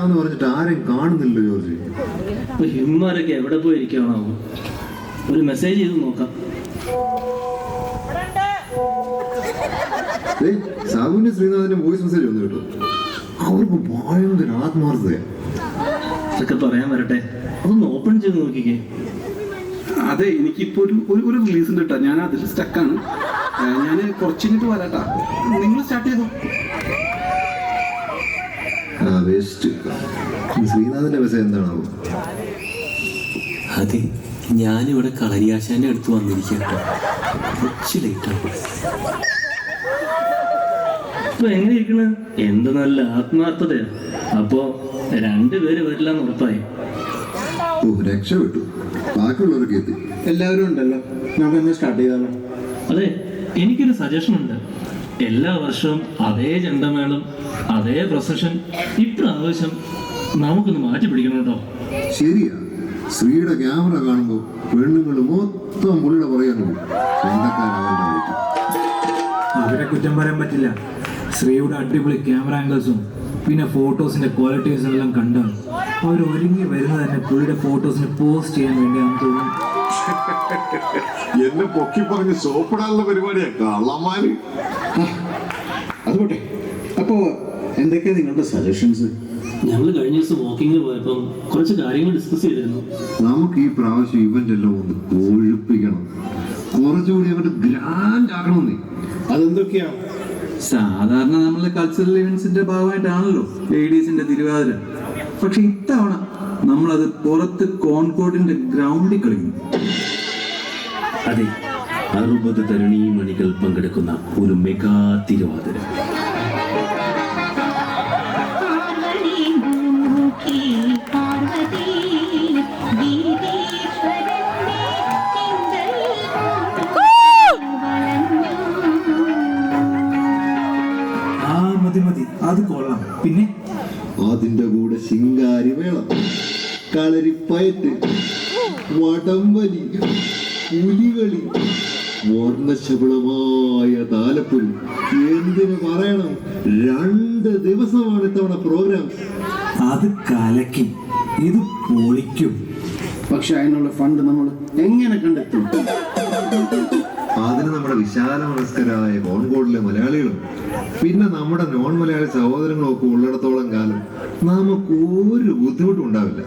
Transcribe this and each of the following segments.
വരാമെന്ന് പറഞ്ഞിട്ട് ആരെയും കാണുന്നില്ല ജോർജ്. ഹിമാരൊക്കെ എവിടെ പോയിരിക്കണോ? ഒരു മെസ്സേജ് ചെയ്ത് നോക്കാം. സാബുവിന്റെ ശ്രീനാഥിന്റെ വോയിസ് മെസ്സേജ് വന്നു കേട്ടോ. അവർക്ക് ഭയങ്കര ആത്മാർത്ഥതയാണ്. ഇതൊക്കെ പറയാൻ വരട്ടെ, അതൊന്ന് ഓപ്പൺ ചെയ്ത് നോക്കിക്കേ. അതെ, എനിക്കിപ്പോ ഒരു റിലീസ് ഉണ്ട് കേട്ടോ. ഞാൻ അതിൽ സ്റ്റക്കാണ്. ഞാൻ കുറച്ച് കഴിഞ്ഞിട്ട് വരാട്ടാ. നിങ്ങൾ സ്റ്റാർട്ട് ചെയ്തോ. ശ്രീനാഥിന്റെ മെസ്സേജ് എന്താണാവോ? അതെ, ഞാനിവിടെ കളരിയാശാന്റെ അടുത്ത് വന്നിരിക്കട്ടോ. കുറച്ച് ലേറ്റാണ്. ഇപ്പൊ എങ്ങനെ ഇരിക്കണ? എന്ത് നല്ല ആത്മാർത്ഥതയാ. അപ്പോ രണ്ടുപേര് വരില്ലെന്ന് ഉറപ്പായി. ഓ, രക്ഷപ്പെട്ടു. ബാക്കിയുള്ളവരൊക്കെ എത്തി. എല്ലാവരും ഉണ്ടല്ലോ, നമുക്ക് എന്താ സ്റ്റാർട്ട് ചെയ്താലോ? അതെ, എനിക്കൊരു സജഷൻ ഉണ്ട്. എല്ലാ വർഷവും അതേ ചെണ്ടമേളം, അതേ പ്രൊസഷൻ. ഇപ്രാവശ്യം നമുക്കൊന്ന് മാറ്റി പിടിക്കണം കേട്ടോ. ശരിയാ, ശ്രീയുടെ ക്യാമറ കാണുമ്പോ പെണ്ണുങ്ങൾ മൊത്തം പുള്ളിയുടെ പറയാനുള്ളൂ. അവരെ കുറ്റം പറയാൻ പറ്റില്ല. ശ്രീയുടെ അടിപൊളി ക്യാമറ ആംഗിൾസും പിന്നെ ഫോട്ടോസിന്റെ ക്വാളിറ്റീസും എല്ലാം കണ്ടാണ് അവർ ഒരുങ്ങി വരുന്നത് തന്നെ പുള്ളിയുടെ ഫോട്ടോസിന് പോസ്റ്റ് ചെയ്യാൻ വേണ്ടിയാണെന്ന് തോന്നുന്നു. എന്നെ പൊക്കി പറഞ്ഞ് സോപ്പിടാനുള്ള പരിപാടിയാ കള്ളന്മാര്. അത് പോട്ടെ. അപ്പോ എന്തൊക്കെയാ നിങ്ങളുടെ സജഷൻസ്? ഞങ്ങൾ കഴിഞ്ഞ ദിവസം വാക്കിങ്ങിന് പോയപ്പം കുറച്ച് കാര്യങ്ങൾ ഡിസ്കസ് ചെയ്തിരുന്നു. നമുക്ക് ഈ പ്രാവശ്യം ഇവന്റ് എല്ലാം ഒന്ന് കൊഴുപ്പിക്കണം. കുറച്ചുകൂടി അങ്ങോട്ട് ഗ്രാൻഡ് ആക്കണമെന്നേ. അതെന്തൊക്കെയാ? സാധാരണ നമ്മളെ കൾച്ചറൽ ഇവന്റ്സിന്റെ ഭാഗമായിട്ടാണല്ലോ ലേഡീസിന്റെ തിരുവാതിര. പക്ഷെ ഇത്തവണ നമ്മളത് പുറത്ത് കോൺകോർഡിന്റെ ഗ്രൗണ്ടിൽ കളിക്കുന്നു. അതെ, 60 തരുണീ മണികൾ പങ്കെടുക്കുന്ന ഒരു മെഗാ തിരുവാതിര. മതി, അത് കൊള്ളാം. പിന്നെ അതിന്റെ കൂടെ ശിങ്കാരി വേളം, കളരിപ്പയറ്റ്, വടംവലി, പുലികളി, വർണ്ണശബളമായ താലപ്പൊലി. എന്തിനു പറയണം, 2 ദിവസമാണ് ഇത്തവണ പ്രോഗ്രാം. അത് കലക്കും, ഇത് പൊളിക്കും. പക്ഷെ അതിനുള്ള ഫണ്ട് നമ്മൾ എങ്ങനെ കണ്ടെത്തും? അതിന് നമ്മുടെ വിശാല മനസ്കരായ കോൺകോഡിലെ മലയാളികളും പിന്നെ നമ്മുടെ നോൺ മലയാളി സഹോദരങ്ങളും ഒക്കെ ഉള്ളിടത്തോളം കാലം നമുക്ക് ഒരു ബുദ്ധിമുട്ടും ഉണ്ടാവില്ല.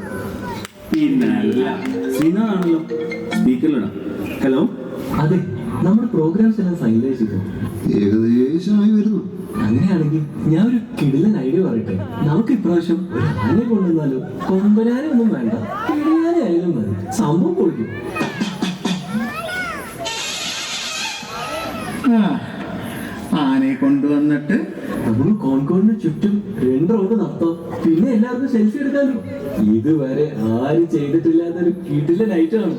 പിന്നല്ല, ശ്രീനാഥാണല്ലോ സ്പീക്കറിലിടാം. ഹലോ, അതെ, നമ്മുടെ പ്രോഗ്രാംസ് എല്ലാം ഫൈനലൈസ് ചെയ്തു. ഏകദേശമായി വരുന്നു. അങ്ങനെയാണെങ്കിൽ ഞാൻ ഒരു കിടിലൻ ഐഡിയ പറയട്ടെ. നമുക്ക് ഇപ്രാവശ്യം ഒരു ആനയെ കൊണ്ടുവന്നാലോ? കൊമ്പനാനൊന്നും വേണ്ട, കിടിയാനായാലും മതി. സംഭവം പൊളിക്കും. ആനയെ കൊണ്ടുവന്നിട്ട് നമുക്ക് കോൺകോണിന് ചുറ്റും 2 റൗണ്ട് നടത്താം. പിന്നെ എല്ലാവർക്കും സെൽഫി എടുക്കാലോ. ഇതുവരെ ആരും ചെയ്തിട്ടില്ലാത്തൊരു കിടിലൻ ഐറ്റമാണ്.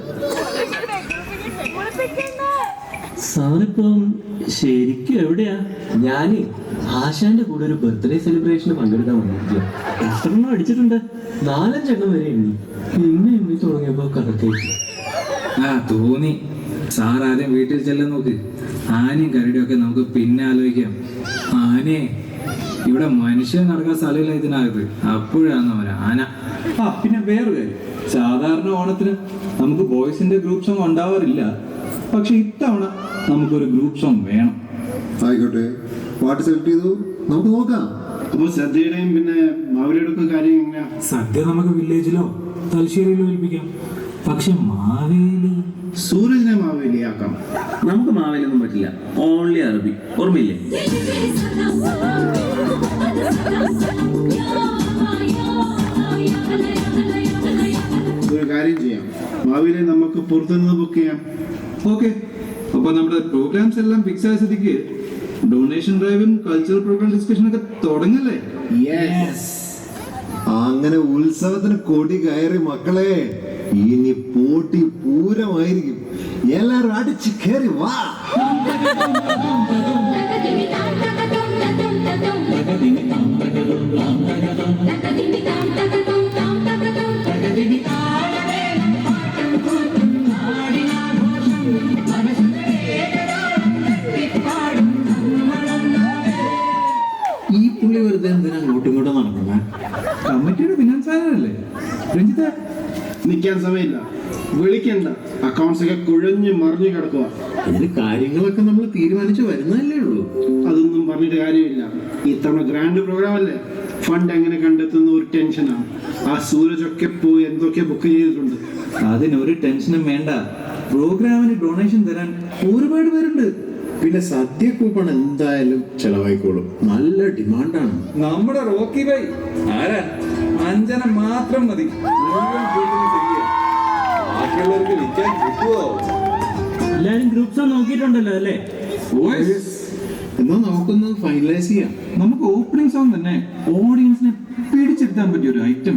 സാറിപ്പം ശരിക്കും എവിടെയാ? ഞാന് ആശാന്റെ കൂടെ ഒരു ബർത്ത്ഡേ സെലിബ്രേഷന് പങ്കെടുക്കാൻ വന്നിട്ടില്ല. എത്ര എണ്ണം അടിച്ചിട്ടുണ്ട്? 4-5 എണ്ണം വരെ എണ്ണി. പിന്നെ എണ്ണി തുടങ്ങിയപ്പോ കറക്റ്റായിട്ടില്ല. തോന്നി. സാർ ആദ്യം വീട്ടിൽ ചെല്ലാൻ നോക്ക്. ആനയും കരടിയും ഒക്കെ നമുക്ക് പിന്നെ ആലോചിക്കാം. ആനയെ ഇവിടെ മനുഷ്യൻ നടക്കാൻ സ്ഥലമില്ല ഇതിനകത്ത്. അപ്പോഴാണ് അവൻ ആന. പിന്നെ വേറൊരു കാര്യം, സാധാരണ ഓണത്തിന് നമുക്ക് ബോയ്സിന്റെ ഗ്രൂപ്പ് സോങ് ഉണ്ടാവാറില്ല. പക്ഷെ ഇത്തവണ നമുക്കൊരു ഗ്രൂപ്പ് സോങ് വേണം. ആയിക്കോട്ടെ, പാട്ട് സെലക്ട് ചെയ്തു, നമുക്ക് നോക്കാം. അപ്പൊ സദ്യയുടെയും പിന്നെ മാവിലയുടെ ഒക്കെ കാര്യം എങ്ങനെയാ? സദ്യ നമുക്ക് വില്ലേജിലോ തലശ്ശേരിയിലോ ഏൽപ്പിക്കാം. പക്ഷെ മാവേലി, സൂരജിനെ മാവേലിയാക്കാം. നമുക്ക് മാവേലിയൊന്നും പറ്റില്ല. ഓൺലി അറബി. ഓർമ്മയില്ലേ? ഒരു കാര്യം ചെയ്യാം, മാവേലിയെ നമുക്ക് പുറത്തുനിന്ന് ബുക്ക് ചെയ്യാം. ഓക്കെ, അപ്പൊ നമ്മുടെ പ്രോഗ്രാംസ് എല്ലാം ഫിക്സ് ആയ സ്ഥിതിക്ക് ഡൊണേഷൻ ഡ്രൈവും കൾച്ചറൽ പ്രോഗ്രാം ഡിസ്കഷനൊക്കെ തുടങ്ങല്ലേ? അങ്ങനെ ഉത്സവത്തിന് കൊടി കയറി മക്കളെ. ഇനി പോട്ടി പൂരമായിരിക്കും. എല്ലാരും അടിച്ച് കയറി വാ. ഈ പുള്ളി വെറുതെ എന്തിനാ അങ്ങോട്ടും ഇങ്ങോട്ടും നടക്കുന്നത്? കമ്മിറ്റിയുടെ രഞ്ജിത്തെ നിൽക്കാൻ സമയമില്ല, വിളിക്കണ്ട. അക്കൗണ്ട്സ് ഒക്കെ കുഴഞ്ഞു മറിഞ്ഞു കിടക്കുക. ഇതിന് കാര്യങ്ങളൊക്കെ നമ്മൾ തീരുമാനിച്ചു വരുന്നതല്ലേ ഉള്ളൂ. അതൊന്നും പറഞ്ഞിട്ട് കാര്യമില്ല. ഇത്തവണ ഗ്രാൻഡ് പ്രോഗ്രാം അല്ലേ, ഫണ്ട് എങ്ങനെ കണ്ടെത്തുന്ന ഒരു ടെൻഷനാണ്. ആ സൂരജൊക്കെ പോയി എന്തൊക്കെ ബുക്ക് ചെയ്തിട്ടുണ്ട്. അതിനൊരു ടെൻഷനും വേണ്ട. പ്രോഗ്രാമിന് ഡൊണേഷൻ തരാൻ ഒരുപാട് പേരുണ്ട്. പിന്നെ സദ്യ കൂപ്പൺ എന്തായാലും ചെലവായിക്കോളും. നല്ല ഡിമാൻഡാണ്. നമ്മുടെ റോക്കി ബൈ ആരാ? അഞ്ജന മാത്രം മതി. ബാക്കിയുള്ളവർക്ക് വിൽക്കാൻ കിട്ടുമോ? എല്ലാരും ഗ്രൂപ്പ്സ് നോക്കിയിട്ടുണ്ടല്ലോ അല്ലേ? എന്നാ നമുക്കൊന്ന് ഫൈനലൈസ് ചെയ്യാം. നമുക്ക് ഓപ്പണിംഗ് സോങ് തന്നെ ഓഡിയൻസിനെ പിടിച്ചെടുത്താൻ പറ്റിയ ഒരു ഐറ്റം.